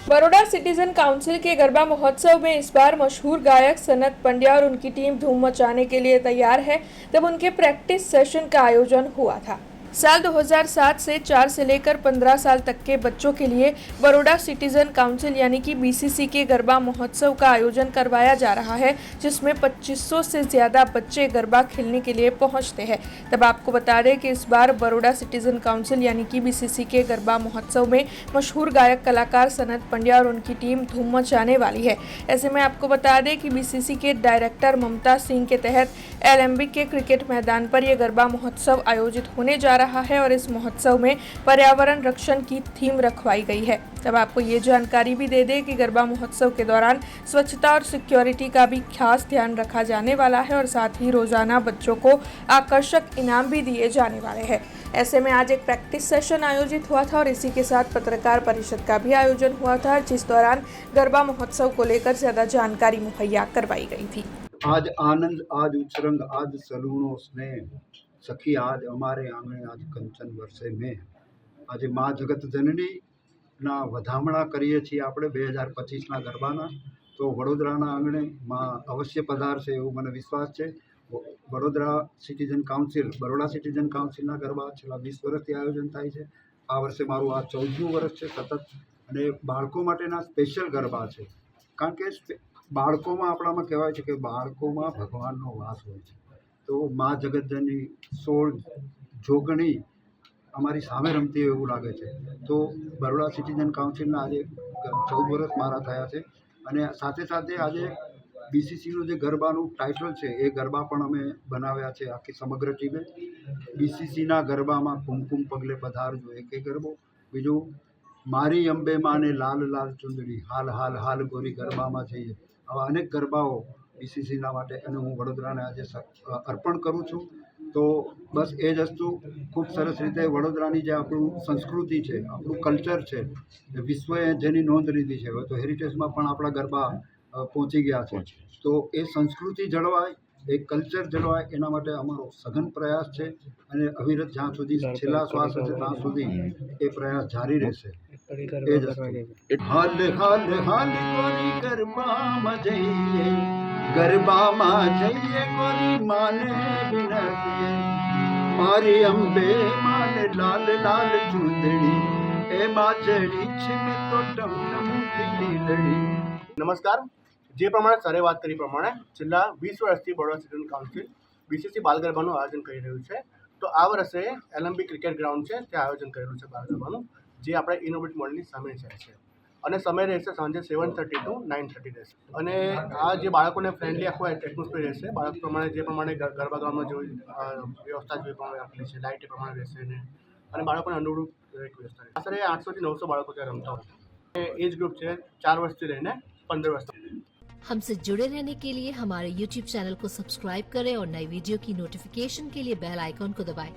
Baroda citizen council के गरबा महोत्सव में इस बार मशहूर गायक सनत पंड्या और उनकी टीम धूम मचाने के लिए तैयार है। तब उनके प्रैक्टिस सेशन का आयोजन हुआ था। साल 2007 से 4 से लेकर 15 साल तक के बच्चों के लिए बड़ौदा सिटीजन काउंसिल यानी कि बीसीसी के गरबा महोत्सव का आयोजन करवाया जा रहा है, जिसमें 2500 से ज्यादा बच्चे गरबा खेलने के लिए पहुंचते हैं। तब आपको बता दें कि इस बार बड़ौदा सिटीजन काउंसिल यानी कि बीसीसी के गरबा महोत्सव में मशहूर गायक कलाकार सनत पंड्या और उनकी टीम धूम मचाने वाली है। ऐसे में आपको बता दें कि बीसीसी के डायरेक्टर ममता सिंह के तहत एलेम्बिक के क्रिकेट मैदान पर यह गरबा महोत्सव आयोजित होने जा रहा है और इस महोत्सव में पर्यावरण रक्षण की थीम रखवाई गई है। तब आपको ये जानकारी भी दे दें कि गरबा महोत्सव के दौरान स्वच्छता और सिक्योरिटी का भी खास ध्यान रखा जाने वाला है और साथ ही रोजाना बच्चों को आकर्षक इनाम भी दिए जाने वाले हैं। ऐसे में आज एक प्रैक्टिस सेशन आयोजित हुआ था और इसी के साथ पत्रकार परिषद का भी आयोजन हुआ था, जिस दौरान गरबा महोत्सव को लेकर ज्यादा जानकारी मुहैया करवाई गई थी। आज आनंद, आज उछरंग, आज सलूणो स्नेह सखी, आज अमारे आंगणे, आज कंचन वर्षे में। आज माँ जगत जननी ना વધામણા કરીએ છીએ આપણે 2025ના ગરબાના। તો વડોદરાના આંગણે માં અવશ્ય પધારશે એવું મને વિશ્વાસ છે। Vadodara citizen council, Baroda citizen કાઉન્સિલના ગરબા છેલ્લા 20 વર્ષથી આયોજન થાય છે। આ વર્ષે મારું આ 14મું વર્ષ છે સતત, અને બાળકો માટેના સ્પેશિયલ ગરબા છે। કારણ કે બાળકોમાં આપણામાં કહેવાય છે કે બાળકોમાં ભગવાનનો વાસ હોય છે। તો મા જગતજનની 16 જોગણી અમારી સામે રમતી હોય એવું લાગે છે। તો બરોડા સિટીઝન કાઉન્સિલના આજે 14 વર્ષ મારા થયા છે, અને સાથે સાથે આજે બીસીસીનું જે ગરબાનું ટાઇટલ છે એ ગરબા પણ અમે બનાવ્યા છે આખી સમગ્ર ટીમે। બીસીસીના ગરબામાં કુમકુમ પગલે પધારજો એકે ગરબો, બીજું મારી અંબે માને લાલ લાલ ચુંદડી, હાલ હાલ હાલ ગોરી ગરબામાં જઈએ। આવા અનેક ગરબાઓ બીસીસીના માટે અને હું વડોદરાને આજે અર્પણ કરું છું। તો બસ એ જ વસ્તુ ખૂબ સરસ રીતે વડોદરાની જે આપણું સંસ્કૃતિ છે, આપણું કલ્ચર છે, વિશ્વએ જેની નોંધ લીધી છે, હવે તો હેરિટેજમાં પણ આપણા ગરબા પહોંચી ગયા છે। તો એ સંસ્કૃતિ જળવાય, એ કલ્ચર જળવાય, એના માટે અમારો સઘન પ્રયાસ છે, અને અવિરત જ્યાં સુધી છેલ્લા શ્વાસ હશે ત્યાં સુધી એ પ્રયાસ જારી રહેશે। એ જ વસ્તુ હાલ હાલ હાલ ગોરી ગરબામાં જઈએ, ગરબામાં જઈએ ગોરી માને વિનતીએ, મારી અંબે માને લાલ લાલ ચૂંદડી, એમાં ચડી છે મેં તો ટમ ટીલડી। નમસ્કાર। જે પ્રમાણે સરે વાત કરી પ્રમાણે છેલ્લા 20 વર્ષથી બરોડા સિટીઝન કાઉન્સિલ બીસીસી બાલ ગરબાનું આયોજન કરી રહ્યું છે। તો આ વર્ષે એલેમ્બિક ક્રિકેટ ગ્રાઉન્ડ છે ત્યાં આયોજન કરેલું છે બાલ ગરબાનું, જે આપણે ઇનોવેટ મોડલની સામે છે, અને સમય રહેશે સાંજે 7:30 to 9:30 રહેશે। અને આ જે બાળકોને ફ્રેન્ડલી આખું એટમોસ્ફિયર રહેશે, બાળક પ્રમાણે જે પ્રમાણે ગરબા ગામમાં જેવી વ્યવસ્થા જે પ્રમાણે આપેલી છે, લાઇટ એ પ્રમાણે રહેશે ને, અને બાળકોને અનુરૂપ દરેક વ્યવસ્થા રહેશે। આશરે 800 થી 900 બાળકો ત્યાં રમતા હોય। એજ ગ્રુપ છે 4 વર્ષથી લઈને 15 વર્ષ तक। हमसे जुड़े रहने के लिए हमारे YouTube चैनल को सब्सक्राइब करें और नई वीडियो की नोटिफिकेशन के लिए बेल आइकॉन को दबाएं।